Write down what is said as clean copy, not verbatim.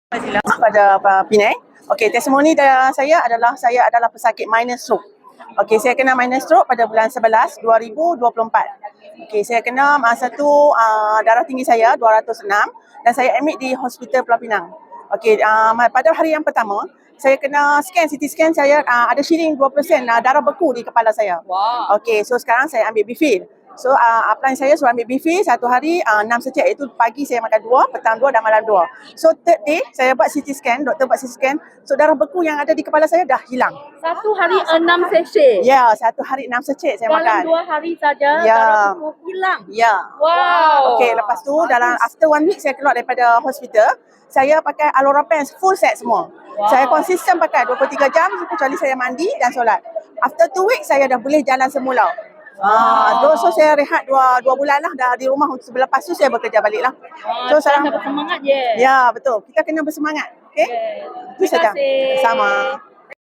Pada Penang. Okey, testimoni saya adalah pesakit minor stroke. Okey, saya kena minor stroke pada bulan 11 2024. Okey, saya kena masa tu darah tinggi saya 206 dan saya admit di Hospital Pulau Pinang. Okey, pada hari yang pertama saya kena CT scan saya ada shilling 2% darah beku di kepala saya. Wow. Okey, so sekarang saya ambil bifil. So upline saya suruh ambil bifil satu hari 6 secek, iaitu pagi saya makan 2, petang 2 dan malam 2. So third day saya buat CT scan, doktor buat CT scan. So darah beku yang ada di kepala saya dah hilang. Satu hari 6 sachet. Ya, satu hari 6 secek saya makan. Dalam 2 hari saja Ya. darah beku hilang. Ya. Wow. Okey, lepas tu dalam after 1 week saya keluar daripada hospital, saya pakai Alorapens full set semua. Wow. Saya konsisten pakai 23 jam kecuali saya mandi dan solat. After 2 weeks saya dah boleh jalan semula. So saya rehat 2 bulan lah dah di rumah. Lepas tu saya bekerja balik lah. So sekarang dah bersemangat je. Ya, betul. Kita kena bersemangat. Okey? Itu saja. Terima kasih. Sama.